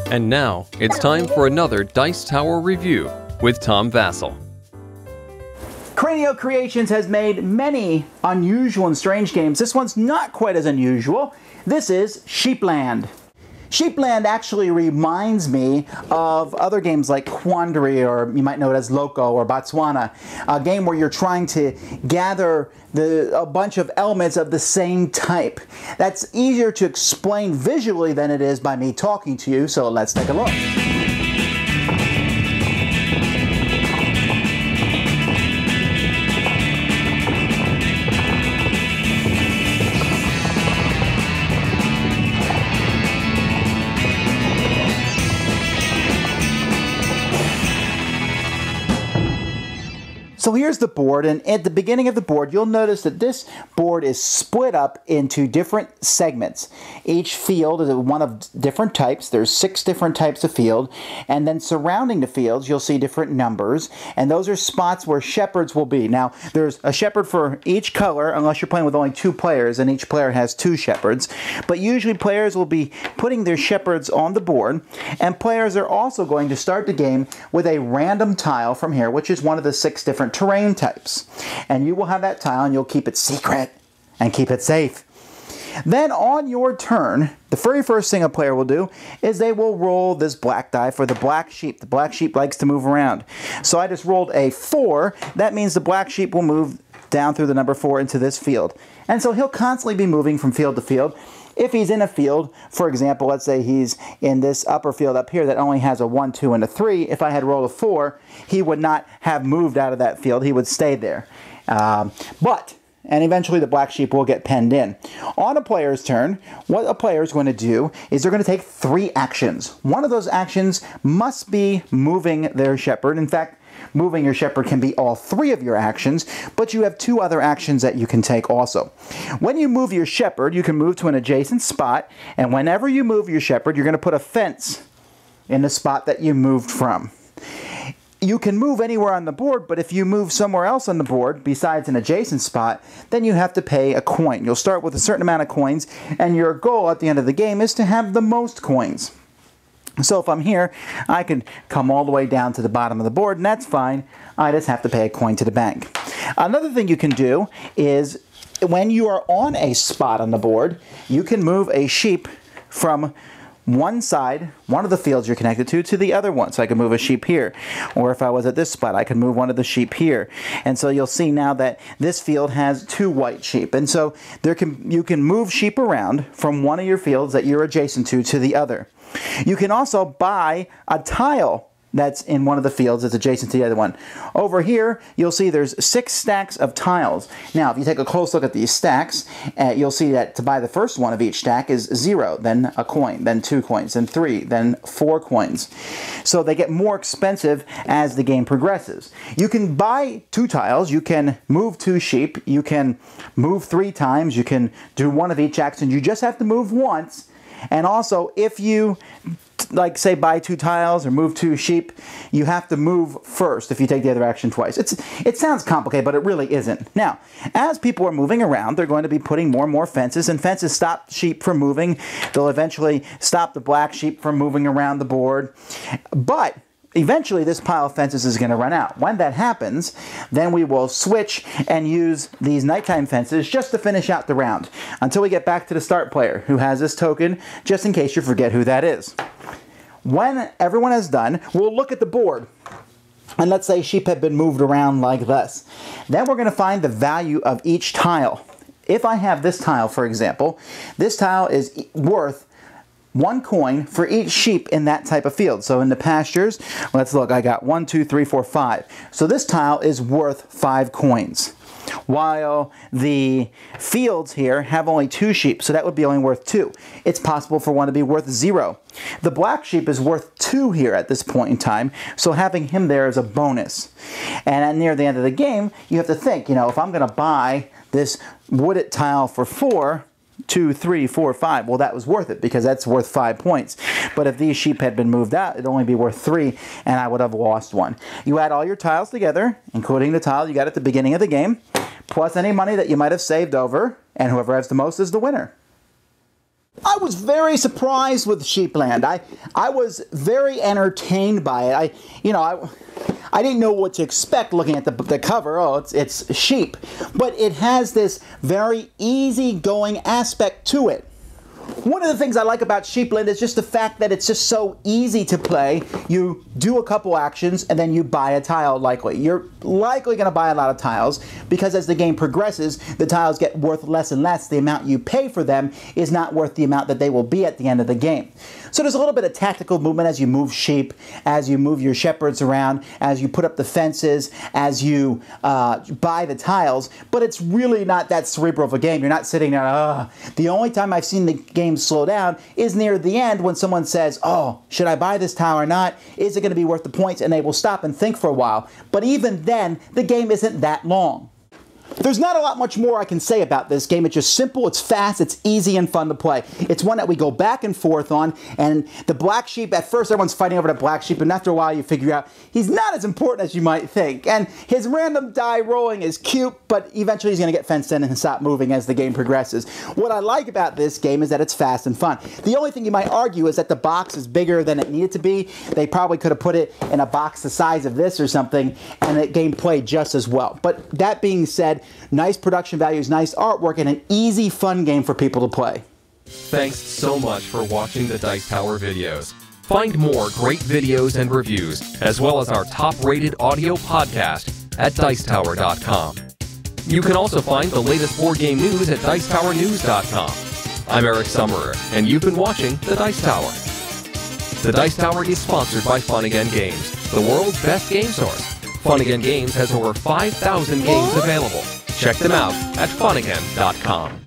And now, it's time for another Dice Tower review with Tom Vasel. Cranio Creations has made many unusual and strange games. This one's not quite as unusual. This is Sheepland. Sheepland actually reminds me of other games like Quandary, or you might know it as Loco or Botswana, a game where you're trying to gather a bunch of elements of the same type. That's easier to explain visually than it is by me talking to you, so let's take a look. So here's the board, and at the beginning of the board, you'll notice that this board is split up into different segments. Each field is one of different types. There's 6 different types of field, and then surrounding the fields, you'll see different numbers, and those are spots where shepherds will be. Now, there's a shepherd for each color, unless you're playing with only 2 players, and each player has 2 shepherds. But usually players will be putting their shepherds on the board, and players are also going to start the game with a random tile from here, which is one of the 6 different terrain types. And you will have that tile and you'll keep it secret and keep it safe. Then on your turn, the very first thing a player will do is they will roll this black die for the black sheep. The black sheep likes to move around. So I just rolled a 4. That means the black sheep will move down through the number 4 into this field. And so he'll constantly be moving from field to field. If he's in a field, for example, let's say he's in this upper field up here that only has a 1, 2, and a 3. If I had rolled a 4, he would not have moved out of that field. He would stay there. And eventually the black sheep will get penned in. On a player's turn, what a player is going to do is they're going to take 3 actions. One of those actions must be moving their shepherd. In fact, moving your shepherd can be all 3 of your actions, but you have 2 other actions that you can take also. When you move your shepherd, you can move to an adjacent spot, and whenever you move your shepherd, you're going to put a fence in the spot that you moved from. You can move anywhere on the board, but if you move somewhere else on the board besides an adjacent spot, then you have to pay a coin. You'll start with a certain amount of coins, and your goal at the end of the game is to have the most coins. So if I'm here, I can come all the way down to the bottom of the board, and that's fine. I just have to pay a coin to the bank. Another thing you can do is when you are on a spot on the board, you can move a sheep from one side, one of the fields you're connected to the other one. So I can move a sheep here. Or if I was at this spot, I can move one of the sheep here. And so you'll see now that this field has 2 white sheep. And so you can move sheep around from one of your fields that you're adjacent to the other. You can also buy a tile that's in one of the fields that's adjacent to the other one. Over here, you'll see there's 6 stacks of tiles. Now, if you take a close look at these stacks, you'll see that to buy the first one of each stack is 0, then a coin, then 2 coins, then 3, then 4 coins. So they get more expensive as the game progresses. You can buy 2 tiles, you can move 2 sheep, you can move 3 times, you can do one of each action. You just have to move once. And also, if you, like, say, buy 2 tiles or move 2 sheep, you have to move first if you take the other action twice. It sounds complicated, but it really isn't. Now, as people are moving around, they're going to be putting more and more fences, and fences stop sheep from moving. They'll eventually stop the black sheep from moving around the board. But eventually, this pile of fences is going to run out. When that happens, then we will switch and use these nighttime fences just to finish out the round until we get back to the start player, who has this token, just in case you forget who that is. When everyone is done, we'll look at the board. And let's say sheep have been moved around like this. Then we're going to find the value of each tile. If I have this tile, for example, this tile is worth 1 coin for each sheep in that type of field. So in the pastures, let's look, I got 1, 2, 3, 4, 5. So this tile is worth 5 coins. While the fields here have only 2 sheep, so that would be only worth 2. It's possible for one to be worth 0. The black sheep is worth 2 here at this point in time, so having him there is a bonus. And near the end of the game, you have to think, if I'm going to buy this wooded tile for 4, 2, 3, 4, 5. Well, that was worth it because that's worth 5 points. But if these sheep had been moved out, it'd only be worth 3, and I would have lost 1. You add all your tiles together, including the tile you got at the beginning of the game, plus any money that you might have saved over, and whoever has the most is the winner. I was very surprised with Sheepland. I was very entertained by it. I didn't know what to expect looking at the cover. Oh, it's sheep. But it has this very easygoing aspect to it. One of the things I like about Sheepland is just the fact that it's just so easy to play. You do a couple actions and then you buy a tile likely. You're likely going to buy a lot of tiles because as the game progresses, the tiles get worth less and less. The amount you pay for them is not worth the amount that they will be at the end of the game. So there's a little bit of tactical movement as you move sheep, as you move your shepherds around, as you put up the fences, as you buy the tiles, but it's really not that cerebral of a game. You're not sitting there, The only time I've seen the game slow down is near the end when someone says, oh, should I buy this tile or not? Is it going to be worth the points? And they will stop and think for a while. But even then, the game isn't that long. There's not a lot much more I can say about this game. It's just simple, it's fast, it's easy and fun to play. It's one that we go back and forth on, and the black sheep, at first everyone's fighting over the black sheep, and after a while you figure out he's not as important as you might think. And his random die rolling is cute, but eventually he's going to get fenced in and stop moving as the game progresses. What I like about this game is that it's fast and fun. The only thing you might argue is that the box is bigger than it needed to be. They probably could have put it in a box the size of this or something, and the game played just as well. But that being said, nice production values, nice artwork, and an easy, fun game for people to play. Thanks so much for watching the Dice Tower videos. Find more great videos and reviews, as well as our top-rated audio podcast at Dicetower.com. You can also find the latest board game news at Dicetowernews.com. I'm Eric Summerer, and you've been watching The Dice Tower. The Dice Tower is sponsored by Fun Again Games, the world's best game source. Fun Again Games has over 5,000 games available. Check them out at funagain.com.